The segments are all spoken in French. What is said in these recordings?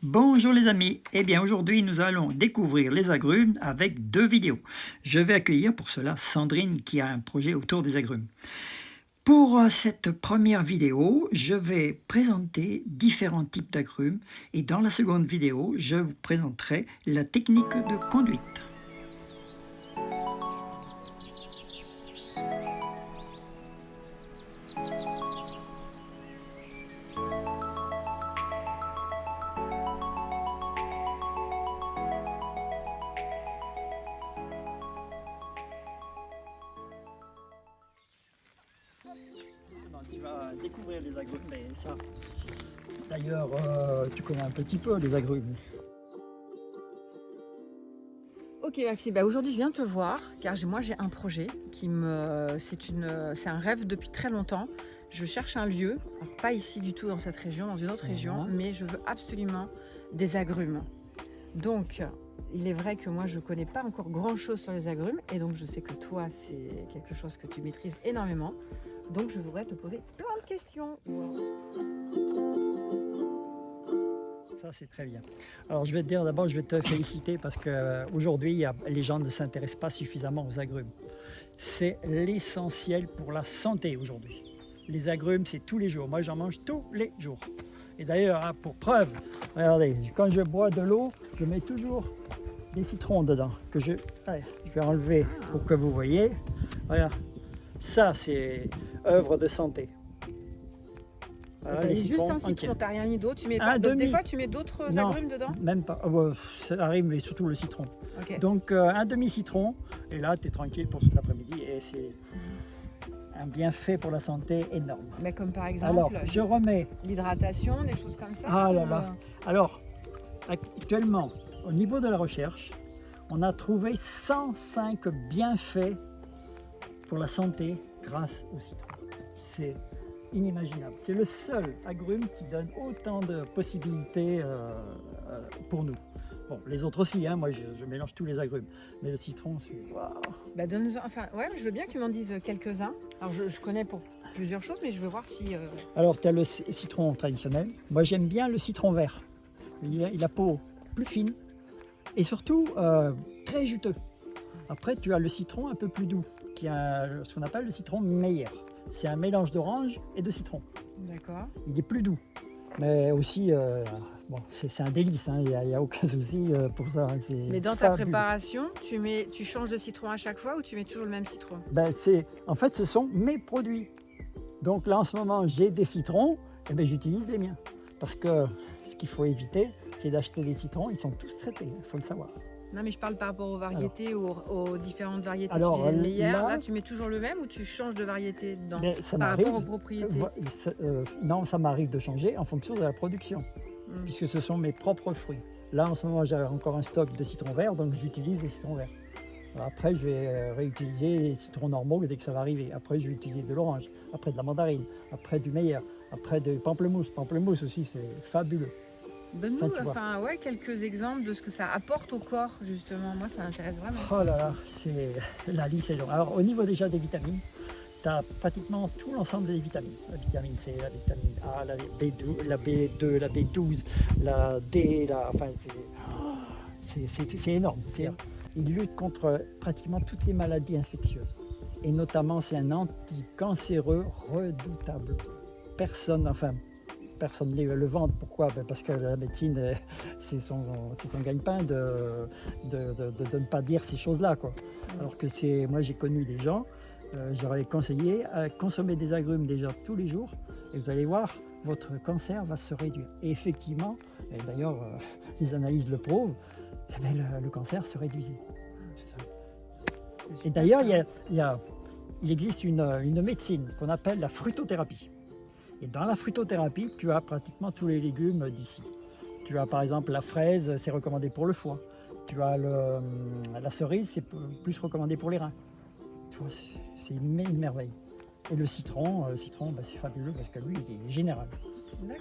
Bonjour les amis, eh bien aujourd'hui nous allons découvrir les agrumes avec deux vidéos. Je vais accueillir pour cela Sandrine qui a un projet autour des agrumes. Pour cette première vidéo, je vais présenter différents types d'agrumes et dans la seconde vidéo, je vous présenterai la technique de conduite. Tu vas découvrir les agrumes, mais ça. D'ailleurs, tu connais un petit peu les agrumes. Ok Maxime, aujourd'hui je viens te voir car moi j'ai un projet c'est un rêve depuis très longtemps. Je cherche un lieu, alors pas ici du tout dans cette région, dans une autre région, mais je veux absolument des agrumes. Donc il est vrai que moi je connais pas encore grand chose sur les agrumes et donc je sais que toi c'est quelque chose que tu maîtrises énormément. Donc je voudrais te poser plein de questions. Ça, c'est très bien. Alors, je vais te dire d'abord, je vais te féliciter parce qu'aujourd'hui, les gens ne s'intéressent pas suffisamment aux agrumes. C'est l'essentiel pour la santé aujourd'hui. Les agrumes, c'est tous les jours. Moi, j'en mange tous les jours. Et d'ailleurs, hein, pour preuve, regardez, quand je bois de l'eau, je mets toujours des citrons dedans. Allez, je vais enlever pour que vous voyez. Regarde, ça, c'est œuvre de santé. Voilà, juste un citron, t'as rien mis d'autre, tu mets pas des fois tu mets d'autres agrumes dedans? Même pas, ça arrive, mais surtout le citron. Okay. Donc un demi-citron, et là tu es tranquille pour cet après-midi, et c'est un bienfait pour la santé énorme. Mais comme par exemple, alors, je remets l'hydratation, des choses comme ça. Ah là là. Alors, actuellement, au niveau de la recherche, on a trouvé 105 bienfaits pour la santé grâce au citron. C'est inimaginable. C'est le seul agrume qui donne autant de possibilités pour nous. Bon, les autres aussi, hein, moi je mélange tous les agrumes, mais le citron, c'est waouh. Bah ouais, je veux bien que tu m'en dises quelques-uns. Alors je connais pour plusieurs choses, mais je veux voir si. Alors tu as le citron traditionnel. Moi j'aime bien le citron vert. Il a la peau plus fine et surtout très juteux. Après tu as le citron un peu plus doux, qui a ce qu'on appelle le citron Meyer. C'est un mélange d'orange et de citron. D'accord. Il est plus doux, mais aussi, bon, c'est un délice, hein, il n'y a aucun souci pour ça. Mais dans ta préparation, tu changes de citron à chaque fois ou tu mets toujours le même citron? En fait, ce sont mes produits. Donc là, en ce moment, j'ai des citrons, et ben, j'utilise les miens. Parce que ce qu'il faut éviter, c'est d'acheter des citrons, ils sont tous traités, il faut le savoir. Non, mais je parle par rapport aux variétés, aux différentes variétés. Alors, tu disais le meilleur, là tu mets toujours le même ou tu changes de variété dedans par rapport aux propriétés? Non, ça m'arrive de changer en fonction de la production, puisque ce sont mes propres fruits. Là, en ce moment, j'ai encore un stock de citrons verts, donc j'utilise les citrons verts. Alors après, je vais réutiliser les citrons normaux dès que ça va arriver. Après, je vais utiliser de l'orange, après de la mandarine, après du meilleur, après de pamplemousse. Pamplemousse aussi, c'est fabuleux. Donne-nous quelques exemples de ce que ça apporte au corps, justement. Moi, ça m'intéresse vraiment. Oh là là, la liste est longue. Alors, au niveau déjà des vitamines, tu as pratiquement tout l'ensemble des vitamines. La vitamine C, la vitamine A, la B2, la B2, la B12, la D, c'est énorme. Il lutte contre pratiquement toutes les maladies infectieuses. Et notamment, c'est un anticancéreux redoutable. Personne ne le vante. Pourquoi? Parce que la médecine, c'est son gagne-pain de ne pas dire ces choses-là, quoi. Alors que moi j'ai connu des gens, j'aurais conseillé à consommer des agrumes déjà tous les jours et vous allez voir, votre cancer va se réduire. Et effectivement, et d'ailleurs les analyses le prouvent, le cancer se réduisait. Et d'ailleurs, il existe une médecine qu'on appelle la fruitothérapie. Et dans la fruitothérapie, tu as pratiquement tous les légumes d'ici. Tu as par exemple la fraise, c'est recommandé pour le foie. Tu as la cerise, c'est plus recommandé pour les reins. C'est une merveille. Et le citron, c'est fabuleux parce que lui, il est général.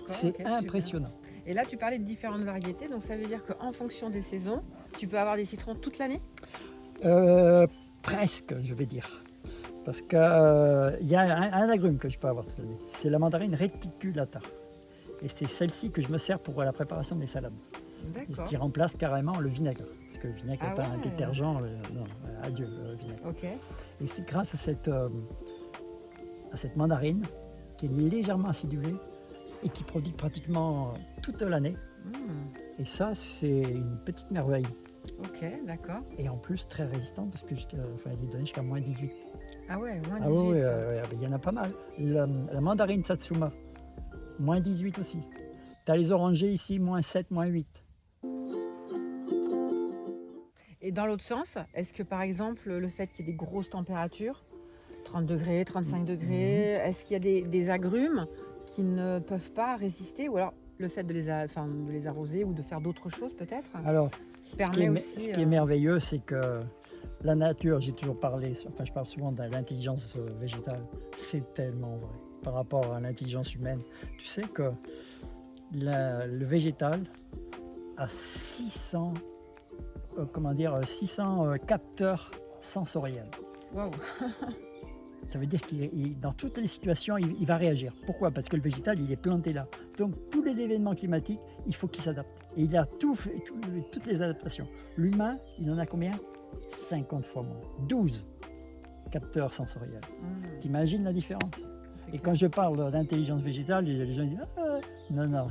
C'est impressionnant. Super. Et là, tu parlais de différentes variétés, donc ça veut dire qu'en fonction des saisons, tu peux avoir des citrons toute l'année? Presque, je vais dire. Parce qu'il y a un agrume que je peux avoir toute l'année. C'est la mandarine reticulata. Et c'est celle-ci que je me sers pour la préparation des salades. D'accord. Qui remplace carrément le vinaigre. Parce que le vinaigre Ah n'est pas un ouais. détergent. Non, adieu le vinaigre. Ok. Et c'est grâce à cette mandarine qui est légèrement acidulée et qui produit pratiquement toute l'année. Hmm. Et ça, c'est une petite merveille. Ok, d'accord. Et en plus, très résistante parce que il est donné jusqu'à moins 18. Ah ouais, moins 18. Ah oui, il y en a pas mal. La mandarine Satsuma, moins 18 aussi. Tu as les orangers ici, moins 7, moins 8. Et dans l'autre sens, est-ce que par exemple, le fait qu'il y ait des grosses températures, 30 degrés, 35 degrés, est-ce qu'il y a des agrumes qui ne peuvent pas résister, ou alors le fait de les arroser ou de faire d'autres choses peut-être Alors, permet aussi... ce qui est merveilleux, c'est que la nature, j'ai toujours parlé, je parle souvent de l'intelligence végétale, c'est tellement vrai par rapport à l'intelligence humaine. Tu sais que le végétal a 600 capteurs sensoriels. Waouh. Ça veut dire que dans toutes les situations, il va réagir. Pourquoi? Parce que le végétal, il est planté là. Donc, tous les événements climatiques, il faut qu'il s'adapte. Et il a toutes les adaptations. L'humain, il en a combien? 50 fois moins. 12 capteurs sensoriels. T'imagines la différence? Et quand je parle d'intelligence végétale, les gens disent ah, non.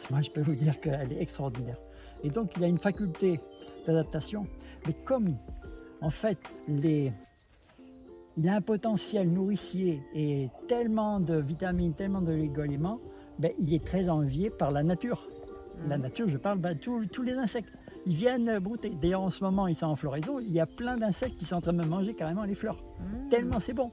Moi, je peux vous dire qu'elle est extraordinaire. Et donc, il a une faculté d'adaptation. Mais comme, en fait, il a un potentiel nourricier et tellement de vitamines, tellement de légumes, il est très envié par la nature. La nature, je parle, tous les insectes. Ils viennent brouter. D'ailleurs, en ce moment, ils sont en floraison. Il y a plein d'insectes qui sont en train de manger carrément les fleurs. Tellement c'est bon.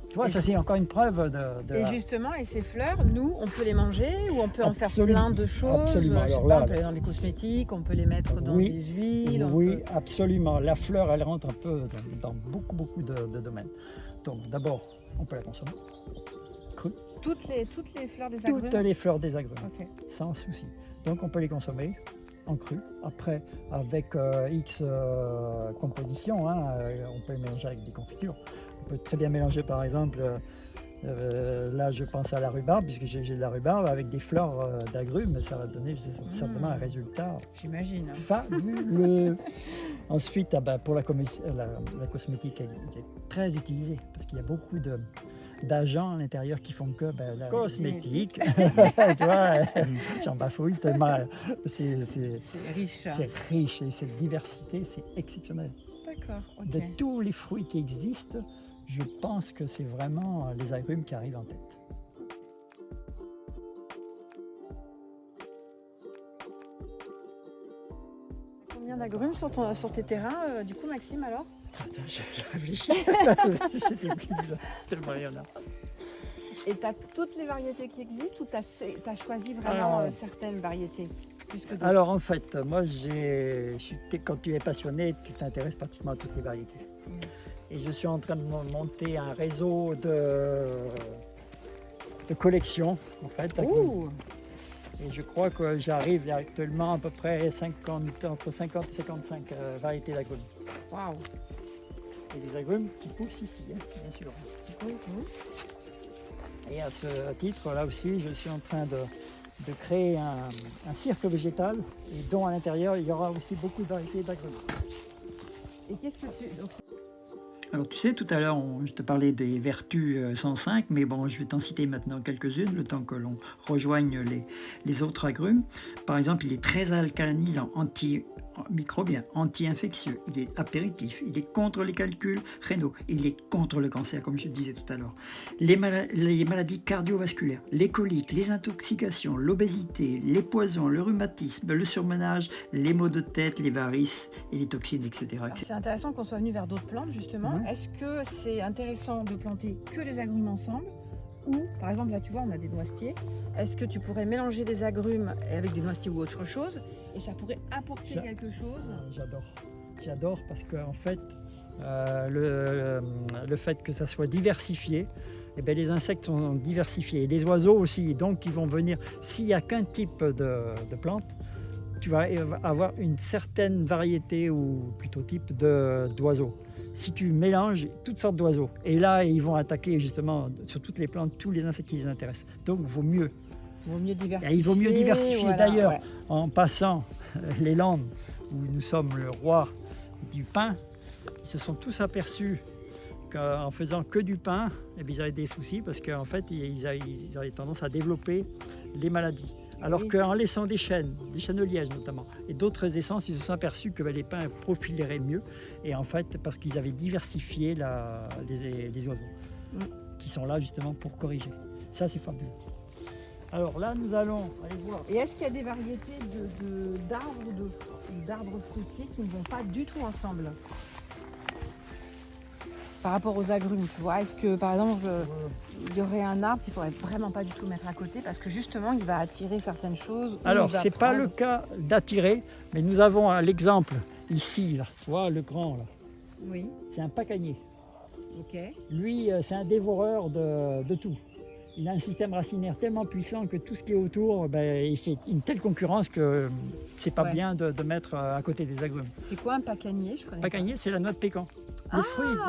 Tu vois, ça c'est encore une preuve de... Et justement, et ces fleurs, nous, on peut les manger ou on peut en faire Absolument. plein de choses? Absolument. Je sais Alors pas, là, on peut aller dans des cosmétiques, on peut les mettre dans des huiles. Oui, absolument. La fleur, elle rentre un peu dans beaucoup de domaines. Donc d'abord, on peut la consommer crue. Toutes les fleurs des agrumes? Toutes les fleurs des agrumes, Ok. sans souci. Donc on peut les consommer en cru. Après, avec X compositions, on peut les mélanger avec des confitures. On peut très bien mélanger par exemple, là je pense à la rhubarbe, puisque j'ai de la rhubarbe avec des fleurs d'agrumes, ça va donner certainement un résultat J'imagine. fabuleux. Ensuite, pour la cosmétique, elle est très utilisée, parce qu'il y a beaucoup d'agents à l'intérieur qui font que la cosmétique, tu vois, j'en bafouille tellement, c'est riche. C'est riche et cette diversité, c'est exceptionnel. D'accord, ok. De tous les fruits qui existent, je pense que c'est vraiment les agrumes qui arrivent en tête. Combien d'agrumes sur tes terrains, du coup, Maxime, alors? Attends, je réfléchis. Je sais plus, tellement il y en a. Et tu as toutes les variétés qui existent ou tu as choisi vraiment certaines variétés plus que d'autres? Alors en fait, moi, quand tu es passionné, tu t'intéresses pratiquement à toutes les variétés. Et je suis en train de monter un réseau de collection, en fait. Et je crois que j'arrive actuellement à peu près entre 50 et 55 variétés d'agrumes. Waouh! Et des agrumes qui poussent ici, bien sûr. Et à ce titre, là aussi, je suis en train de créer un cirque végétal, et dont à l'intérieur, il y aura aussi beaucoup de variétés d'agrumes. Et qu'est-ce que tu... Alors tu sais, tout à l'heure, je te parlais des vertus 105, mais bon, je vais t'en citer maintenant quelques-unes, le temps que l'on rejoigne les autres agrumes. Par exemple, il est très alcalinisant, antimicrobien, anti-infectieux, il est apéritif, il est contre les calculs rénaux, il est contre le cancer, comme je disais tout à l'heure. Les maladies cardiovasculaires, les coliques, les intoxications, l'obésité, les poisons, le rhumatisme, le surmenage, les maux de tête, les varices et les toxines, etc. C'est intéressant qu'on soit venu vers d'autres plantes, justement. Est-ce que c'est intéressant de planter que les agrumes ensemble? Ou, par exemple, là, tu vois, on a des noisetiers. Est-ce que tu pourrais mélanger des agrumes avec des noisetiers ou autre chose, et ça pourrait apporter quelque chose? J'adore parce qu'en fait, le fait que ça soit diversifié, les insectes sont diversifiés, les oiseaux aussi, donc ils vont venir. S'il n'y a qu'un type de plante, tu vas avoir une certaine variété ou plutôt type d'oiseaux. Si tu mélanges toutes sortes d'oiseaux, et là ils vont attaquer justement sur toutes les plantes tous les insectes qui les intéressent. Donc il vaut mieux Il vaut mieux diversifier. Et il vaut mieux diversifier. Voilà, D'ailleurs, ouais. en passant les Landes, où nous sommes le roi du pain, ils se sont tous aperçus qu'en faisant que du pain, eh bien, ils avaient des soucis parce qu'en fait, ils avaient tendance à développer les maladies. Alors Oui. qu'en laissant des chênes de liège notamment, et d'autres essences, ils se sont aperçus que les pins profileraient mieux. Et en fait, parce qu'ils avaient diversifié les oiseaux, qui sont là justement pour corriger. Ça, c'est fabuleux. Alors là, nous allons aller voir. Et est-ce qu'il y a des variétés d'arbres fruitiers qui ne vont pas du tout ensemble par rapport aux agrumes, tu vois? Est-ce que, par exemple, il y aurait un arbre qu'il ne faudrait vraiment pas du tout mettre à côté parce que justement, il va attirer certaines choses? Alors, ce n'est pas le cas d'attirer, mais nous avons l'exemple ici, là, tu vois, le grand, là. Oui, C'est un pacanier. ok. Lui, c'est un dévoreur de tout. Il a un système racinaire tellement puissant que tout ce qui est autour, il fait une telle concurrence que c'est pas Ouais. bien de mettre à côté des agrumes. C'est quoi un pacanier? Je connais Pacanier, c'est la noix de pécan. pas. Le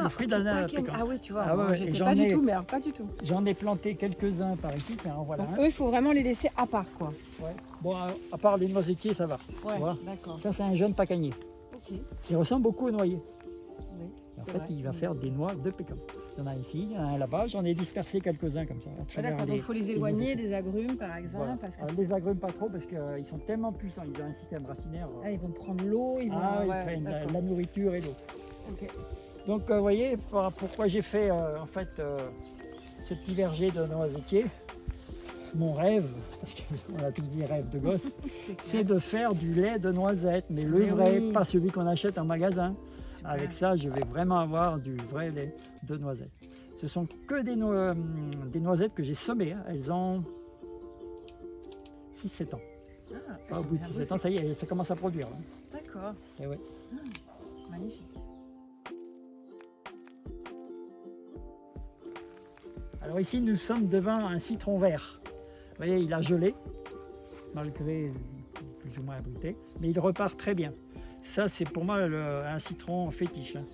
fruit de la noix de pacanier. pécan. Ah oui, tu vois, Ah ouais, moi, ouais, j'étais j'en pas du ai- tout, mais alors pas du tout. J'en ai planté quelques-uns par ici. Tiens, en voilà Donc un. eux, il faut vraiment les laisser à part, quoi. Ouais. Bon, à part les noisetiers, ça va. Ouais, Voilà. d'accord. Ça, c'est un jeune pacanier. Ok, Il ressemble beaucoup au noyer. oui. En C'est fait, vrai. il va faire des noix de pécan. Il y en a ici, il y en a un là-bas. J'en ai dispersé quelques-uns comme ça. à Ah, travers d'accord, donc il faut les éloigner noisetiers. des agrumes, par exemple. Voilà. Parce que... Alors, les agrumes pas trop parce qu'ils sont tellement puissants. Ils ont un système racinaire. Ah, ils vont prendre l'eau, ils vont... Ils ouais, prennent d'accord. la nourriture et l'eau. Ok. Donc, vous voyez pourquoi j'ai fait ce petit verger de noisetiers. Mon rêve, parce qu'on a tous dit rêve de gosse, c'est de faire du lait de noisette, mais le Mais vrai, oui. pas celui qu'on achète en magasin. Super. Avec ça, je vais vraiment avoir du vrai lait de noisette. Ce sont que des noisettes que j'ai semées. Hein. Elles ont 6-7 ans. Ah, Au bout de 6-7 ans, ça y est, ça commence à produire. Là. D'accord, Et ouais. magnifique. Alors ici, nous sommes devant un citron vert. Vous voyez, il a gelé, malgré plus ou moins abrité, mais il repart très bien. Ça, c'est pour moi un citron fétiche. Hein.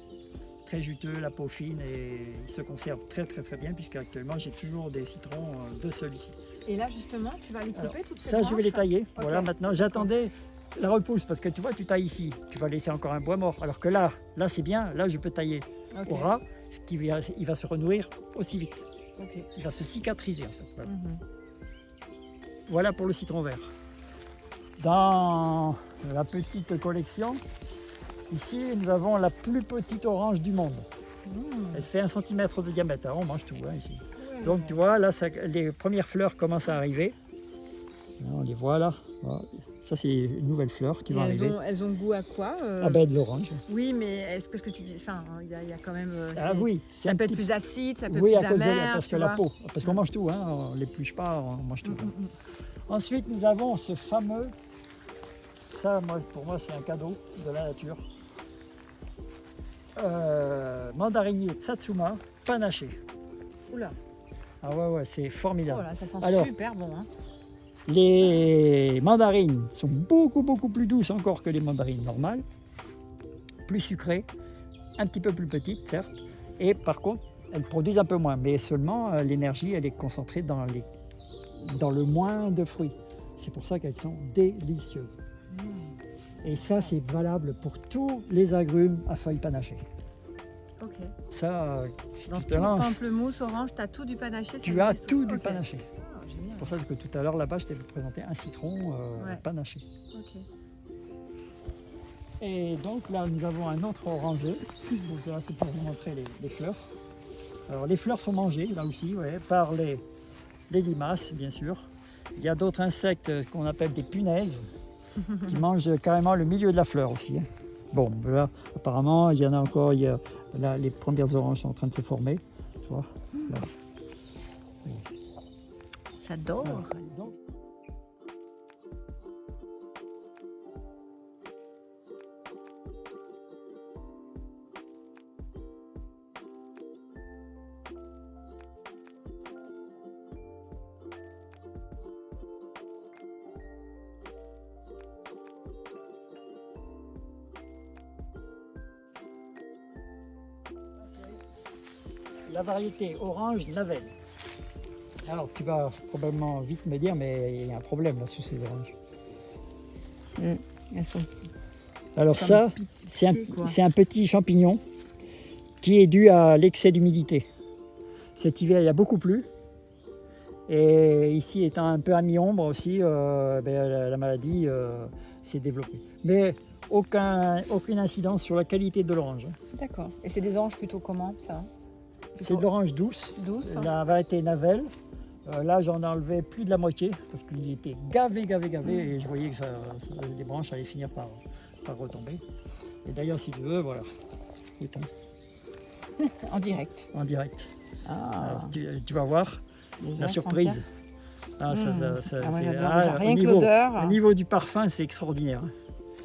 Très juteux, la peau fine, et il se conserve très bien, puisque actuellement j'ai toujours des citrons de celui-ci. Et là, justement, tu vas les couper Alors, toutes ces ça, je vais les branches? tailler. Ok. Voilà, maintenant, j'attendais la repousse, parce que tu vois, tu tailles ici, tu vas laisser encore un bois mort. Alors que là c'est bien, là, je peux tailler Ok. au ras, il va se renourrir aussi vite. Ok. Il va se cicatriser, en fait. Voilà. Mhm. Voilà pour le citron vert. Dans la petite collection, ici nous avons la plus petite orange du monde. Elle fait 1 cm de diamètre. Alors, on mange tout hein, ici. Ouais. Donc tu vois, là les premières fleurs commencent à arriver. Là, on les voit là. Voilà. Ça c'est une nouvelle fleur qui Et va arriver. elles ont goût à quoi Ah ben de l'orange. Oui, mais est-ce parce que tu dis... Enfin, il y a quand même... Ah oui, c'est Ça un peut être petit- plus acide, ça peut oui, être à plus cause amer, parce tu que la vois. peau. Parce qu'on mange tout, hein, on ne l'épluche pas, on mange tout. Mm. Ensuite, nous avons ce fameux, ça pour moi c'est un cadeau de la nature, mandarinier Tsatsuma panaché. Oula, Ah ouais, c'est oh formidable. là, ça sent Alors, super bon. Hein. Les mandarines sont beaucoup plus douces encore que les mandarines normales, plus sucrées, un petit peu plus petites certes, et par contre elles produisent un peu moins, mais seulement l'énergie elle est concentrée dans le moins de fruits. C'est pour ça qu'elles sont délicieuses. Et ça c'est valable pour tous les agrumes à feuilles panachées. Ok. Ça, Donc tu te tout lances, pamplemousse, orange, tu as tout du panaché. tu ça as existe tout du Ok. panaché. Ah, génial. C'est pour ça que tout à l'heure là-bas je t'ai présenté un citron Ouais. panaché. Ok. Et donc là, nous avons un autre orangeux. Donc là, c'est pour vous montrer les fleurs. Alors les fleurs sont mangées là aussi, ouais, par les limaces, bien sûr. Il y a d'autres insectes qu'on appelle des punaises qui mangent carrément le milieu de la fleur aussi. Hein. Bon, là, apparemment, il y en a encore. Là, les premières oranges sont en train de se former. Tu vois, là. J'adore. Voilà. Donc, la variété orange Navel. Alors tu vas probablement vite me dire, mais il y a un problème là sous ces oranges. Elles sont Alors comme ça, piquées, quoi. c'est un petit champignon qui est dû à l'excès d'humidité. Cet hiver, il y a beaucoup plu. Et ici, étant un peu à mi-ombre aussi, la maladie s'est développée. Mais aucune incidence sur la qualité de l'orange. D'accord. Et c'est des oranges plutôt comment, ça? C'est de l'orange douce, Douce. la variété Navel. Là, j'en ai enlevé plus de la moitié parce qu'il était gavé, et je voyais que les branches allaient finir par retomber. Et d'ailleurs, si tu veux, voilà, écoute, En direct. en direct. Ah, Tu vas voir déjà la surprise. sentir. Ah, Ah, moi c'est- j'adore déjà. au Rien que niveau- l'odeur. Au niveau du parfum, c'est extraordinaire.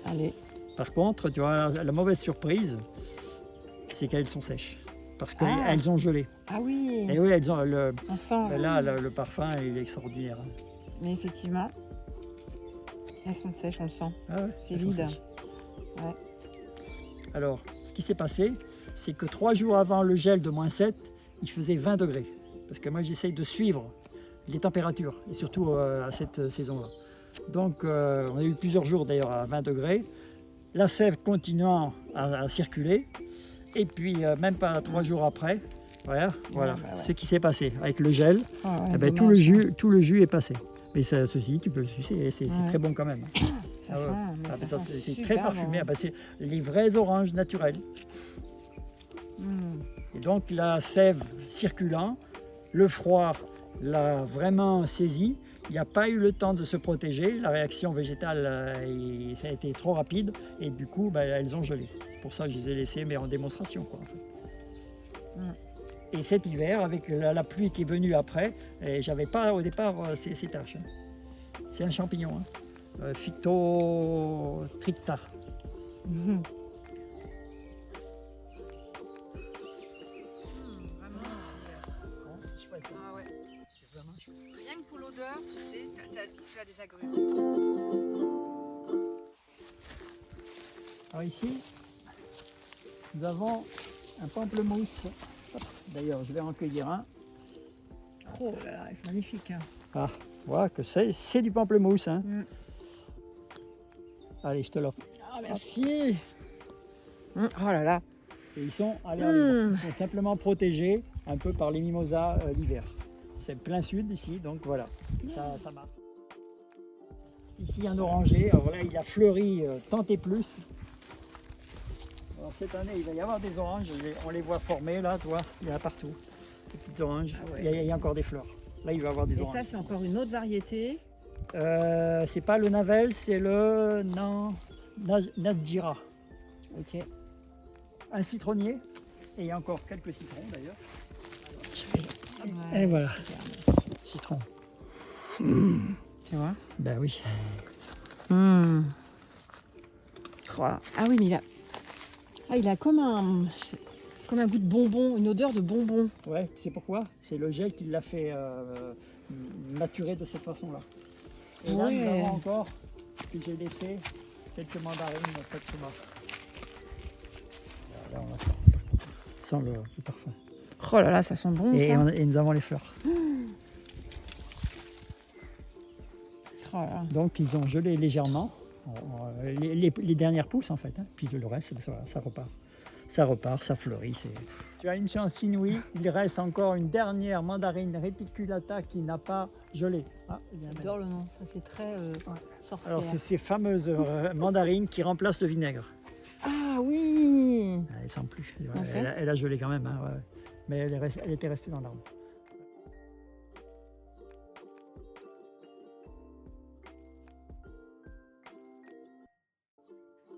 Allez. Par contre, tu vois, la mauvaise surprise, c'est qu'elles sont sèches. Parce Ah. qu'elles ont gelé. Ah oui. Et oui, elles ont On sent. là, le parfum, il est extraordinaire. Mais effectivement, elles sont sèches, on le sent. Ah ouais, C'est elles sont vide. sèches. Ouais. Alors, ce qui s'est passé, c'est que 3 jours avant le gel de -7, il faisait 20 degrés. Parce que moi, j'essaye de suivre les températures, et surtout à cette saison-là. Donc, on a eu plusieurs jours d'ailleurs à 20 degrés. La sève continuant à circuler. Et puis, même pas 3 jours après, voilà ouais. ce qui s'est passé avec le gel. Ah ouais, Eh ben, dommage, tout le jus est passé. Mais ceci, tu peux le sucer, c'est Ouais. très bon quand même. Ça Ah ouais. sent, mais Ah, ça ça, sent c'est super très parfumé. bon. Ah, ben, c'est les vraies oranges naturelles. Et donc la sève circulant, le froid l'a vraiment saisi. Il n'y a pas eu le temps de se protéger. La réaction végétale, ça a été trop rapide. Et du coup, elles ont gelé. Pour ça, je les ai laissées, mais en démonstration, quoi, en fait. Et cet hiver, avec la pluie qui est venue après, j'avais pas au départ ces taches. C'est un champignon, Phytotrichta. C'est chouette, hein. Ah ouais. C'est vraiment chouette. Rien que pour l'odeur, tu sais, tu as des agrumes. Alors ici, nous avons un pamplemousse. D'ailleurs, je vais en cueillir un. Oh là là, c'est magnifique. Hein. Ah, voilà que c'est du pamplemousse. Hein. Allez, je te l'offre. Ah merci. Oh là là. Et ils sont, ils sont simplement protégés un peu par les mimosas l'hiver. C'est plein sud ici, donc voilà, ça marche. Ici un oranger, alors là il a fleuri tant et plus. Alors cette année il va y avoir des oranges, on les voit former là, tu vois, il y en a partout, des petites oranges, Ah ouais. il y a encore des fleurs. Là il va y avoir des Et oranges. ça, c'est encore une autre variété. C'est pas le Navel, c'est le Nadjira. Ok. Un citronnier, et il y a encore quelques citrons d'ailleurs. Ouais, Et voilà, super. citron. Tu vois. Ben oui. Oh, ah oui, mais il a comme un goût de bonbon, une odeur de bonbon. Ouais, tu sais pourquoi? C'est le gel qui l'a fait maturer de cette façon-là. Et là, Ouais. nous avons encore, que j'ai laissé, quelques mandarines près de chez moi. Là, on sent le parfum. Oh là là, ça sent bon Et, ça. et nous avons les fleurs. Oh là là. Donc, ils ont gelé légèrement. Les dernières pousses, en fait. Hein. Puis le reste, ça repart. Ça repart, ça fleurit. Tu as une chance inouïe. Il reste encore une dernière mandarine reticulata qui n'a pas gelé. Ah, J'adore le nom, ça fait très sorcière. alors, c'est ces fameuses mandarines qui remplacent le vinaigre. Ah oui. Elle sent plus. En fait. Elle a gelé quand même. Hein, ouais. Mais elle était restée dans l'arbre.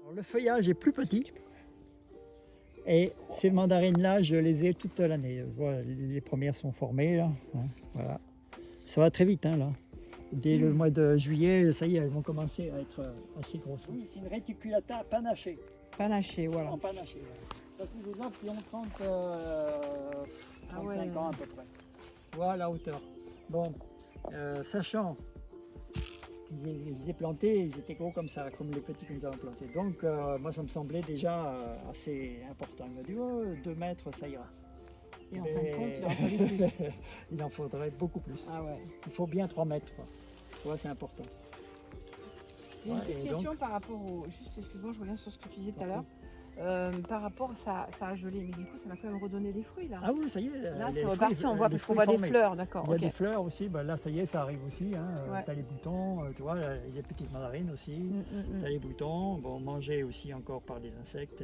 Alors, le feuillage est plus petit. Et ces mandarines-là, je les ai toute l'année. Voilà, les premières sont formées. Là, hein, voilà. Ça va très vite. Hein, là. Dès le mois de juillet, ça y est, elles vont commencer à être assez grosses. Oui, c'est une réticulata panachée. Panaché, voilà. En panaché. Voilà. Ça, c'est des arbres qui ont 35 ouais. ans à peu près. Voilà la hauteur. Bon, sachant qu'ils les ai plantés, ils étaient gros comme ça, comme les petits que nous avons plantés. Donc, moi, ça me semblait déjà assez important. Il m'a dit, oh, 2 mètres, ça ira. Et en fin de compte, il en fallu plus. Il en faudrait beaucoup plus. Ah ouais. Il faut bien 3 mètres. Quoi. Tu vois, c'est important. J'ai une Ouais, petite et question donc- par rapport au. Juste, excuse-moi, je reviens sur ce que tu disais tout à l'heure. Par rapport, ça a gelé, mais du coup, ça va quand même redonner des fruits là. Ah oui, ça y est. Là, les c'est reparti, fruits, on voit les parce qu'on fruits voit des formés. fleurs, d'accord. Il y a Ok. des fleurs aussi, bah là ça y est, ça arrive aussi. Hein. Ouais. Tu as les boutons, tu vois, là, il y a des petites mandarines aussi. Tu as les boutons, bon, mangés aussi encore par les insectes,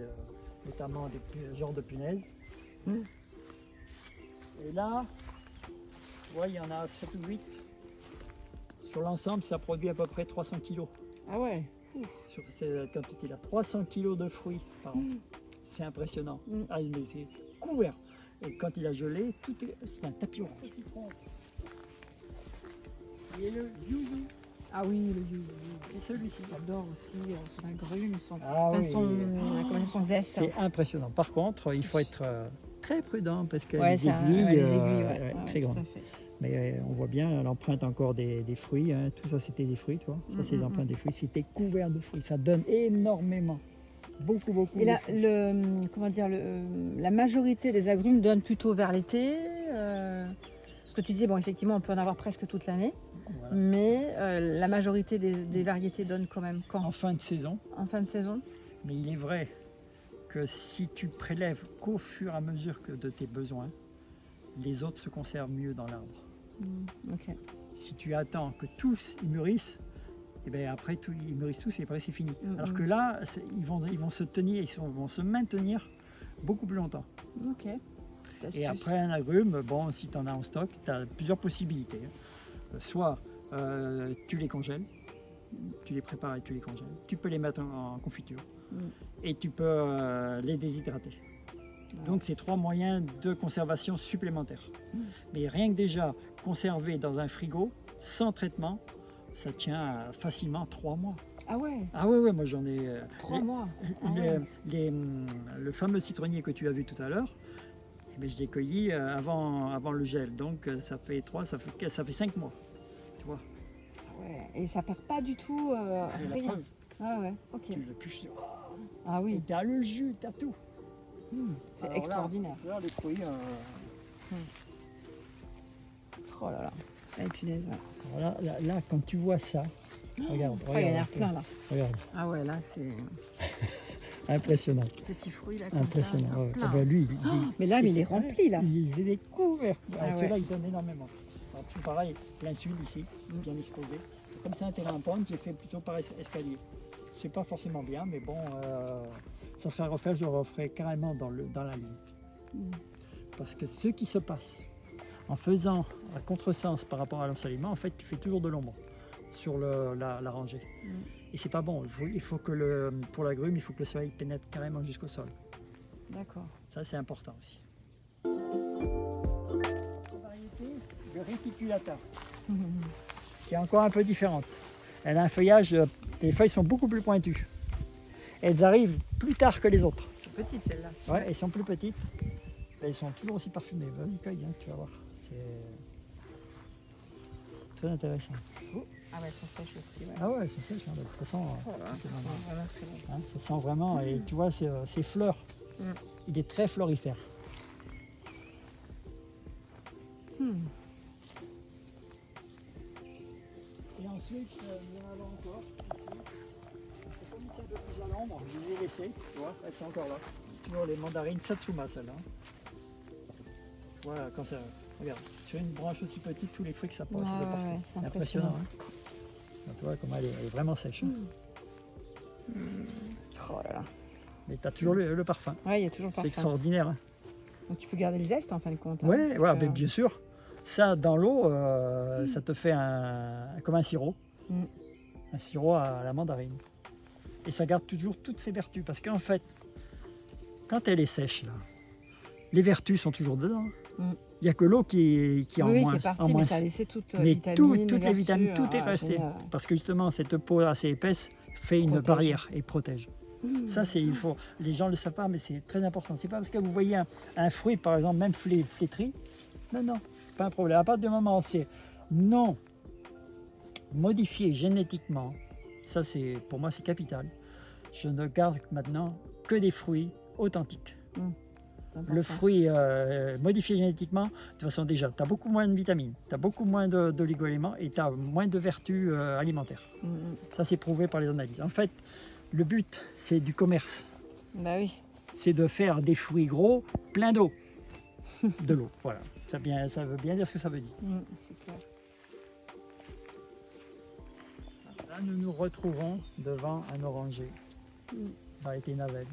notamment des genres de punaises. Mm. Et là, tu vois, il y en a 7 ou 8. Sur l'ensemble, ça produit à peu près 300 kg Ah ouais. sur cette quantité-là. 300 kg de fruits par an. Mm. C'est impressionnant. Mm. Ah, mais c'est couvert. Et quand il a gelé, c'est un tapis orange. Et le yuzu, Ah oui, le yu. c'est celui-ci. J'adore aussi son agrume, son, Ah enfin, oui. comment dire, son zeste. C'est impressionnant. Par contre, il faut être très prudent parce que Ouais, les ça, aiguilles, ouais, les aiguilles, ouais. très tout grandes. à fait. Mais on voit bien l'empreinte encore des fruits. Hein. Tout ça, c'était des fruits, tu vois. Ça, c'est les empreintes des fruits. C'était couvert de fruits. Ça donne énormément. Beaucoup, beaucoup. Et de là, fruits. comment dire, la majorité des agrumes donne plutôt vers l'été. Ce que tu disais, bon, effectivement, on peut en avoir presque toute l'année, Voilà. mais la majorité des variétés donnent quand même quand? En fin de saison. En fin de saison? Mais il est vrai que si tu prélèves qu'au fur et à mesure que de tes besoins, les autres se conservent mieux dans l'arbre. Ok. Si tu attends que tous ils mûrissent, et bien après ils mûrissent tous et après c'est fini. Mm, Alors mm. que là, ils vont se tenir, vont se maintenir beaucoup plus longtemps. Ok. Petite Et astuce. après un agrume, bon, si tu en as en stock, tu as plusieurs possibilités. Soit tu les congèles, tu les prépares et tu les congèles. Tu peux les mettre en confiture Mm. et tu peux les déshydrater. Donc c'est 3 moyens de conservation supplémentaires. Mais rien que déjà conserver dans un frigo sans traitement, ça tient facilement 3 mois. Ah ouais, Ah ouais, moi j'en ai... 3 les- mois. Ah les- ouais. le fameux citronnier que tu as vu tout à l'heure, eh bien, je l'ai cueilli avant le gel. Donc ça fait 5 mois. Tu vois. Ah ouais. Et ça perd pas du tout Et la rien. preuve, Ah ouais, ok. tu le cuches. Ah oui, Tu as le jus, tu as tout. c'est Alors là, extraordinaire. Là, les fruits, Oh là là. Ah, punaise, ouais. alors là, quand tu vois ça, regarde, Oh, il y en a regarde, plein là. regarde, Ah ouais, là c'est impressionnant, petits fruits là comme impressionnant. ça. il y en a Ouais. plein. Ah ben lui, Mais là, mais il est rempli là. Il est couvert. Ah ouais. Ceux-là, ils donnent énormément. Alors, tout pareil, plein sud ici, bien exposé. Comme c'est un terrain en pente, j'ai fait plutôt par escalier. C'est pas forcément bien, mais bon, ça serait à refaire, je le referai carrément dans la ligne. Mm. Parce que ce qui se passe en faisant à contresens par rapport à l'ensoleillement, en fait, tu fais toujours de l'ombre sur la rangée. Mm. Et c'est pas bon. Il faut que pour l'agrume, il faut que le soleil pénètre carrément jusqu'au sol. D'accord. Ça, c'est important aussi. La variété de réticulata, qui est encore un peu différente. Elle a un feuillage, les feuilles sont beaucoup plus pointues. Elles arrivent plus tard que les autres. C'est petite celle-là. Ouais, elles sont plus petites. Elles sont toujours aussi parfumées. Vas-y, cueille, hein, tu vas voir. C'est très intéressant. Ah ouais, ça sèche aussi. Ouais. Ah ouais, elles sont sèches, hein, de toute façon. Oh là là, c'est normal. c'est vraiment très bon. Hein, ça sent vraiment, et tu vois, ces fleurs, Mm. il est très florifère. Hmm. Et ensuite, il y en avait encore ici. C'est comme ici un peu plus à l'ombre, je les ai laissées, tu vois, elles sont encore là. Toujours les mandarines Satsuma, celles-là. Voilà, quand ça. Regarde, sur une branche aussi petite, tous les fruits que ça passe, Ouais, de partout. ouais, c'est C'est impressionnant. impressionnant. Hein. Tu vois comment elle est vraiment sèche. Hein. Oh là là. Mais tu as toujours le parfum. Ouais, il y a toujours le C'est parfum. extraordinaire. Hein. Donc tu peux garder le zeste en fin de compte. hein, Ouais, parce ouais, que- mais bien sûr. Ça, dans l'eau, ça te fait comme un sirop. Mm. Un sirop à la mandarine. Et ça garde toujours toutes ses vertus. Parce qu'en fait, quand elle est sèche, là, les vertus sont toujours dedans. Mm. Il n'y a que l'eau qui est en Oui, moins. qui est en parti, mais moins. ça a laissé toutes Mais vitamines, toutes les vertus, vitamines, tout est ah, resté. génial. Parce que justement, cette peau assez épaisse fait une Protège. barrière et protège. Mm. Ça, il faut. Les gens ne le savent pas, mais c'est très important. C'est pas parce que vous voyez un fruit, par exemple, même flétri. Non, pas un problème. À partir du moment où c'est non modifié génétiquement, ça, pour moi, c'est capital. Je ne garde maintenant que des fruits authentiques. Mm. C'est important. Le fruit modifié génétiquement, de toute façon déjà, tu as beaucoup moins de vitamines, tu as beaucoup moins d'oligo-éléments et tu as moins de vertus alimentaires. Ça, c'est prouvé par les analyses. En fait, le but, c'est du commerce. Bah oui. C'est de faire des fruits gros pleins d'eau. De l'eau, voilà. Ça veut bien dire ce que ça veut dire. C'est clair. Là, nous nous retrouvons devant un oranger. Variété Navel.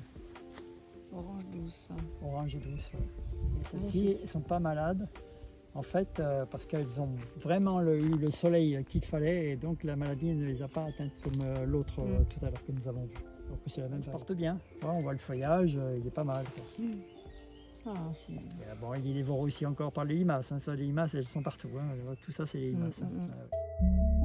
Orange douce. Orange douce. Ouais. Et celles-ci, elles ne sont pas malades. En fait, parce qu'elles ont vraiment eu le soleil qu'il fallait et donc la maladie ne les a pas atteintes comme l'autre tout à l'heure que nous avons vu. Donc c'est la même, ça porte bien. Ouais, on voit le feuillage, il est pas mal. Ça, c'est... Bon, il est dévoré aussi encore par les limaces. Hein. Ça, les limaces, elles sont partout. Hein. Tout ça, c'est les limaces. Hein.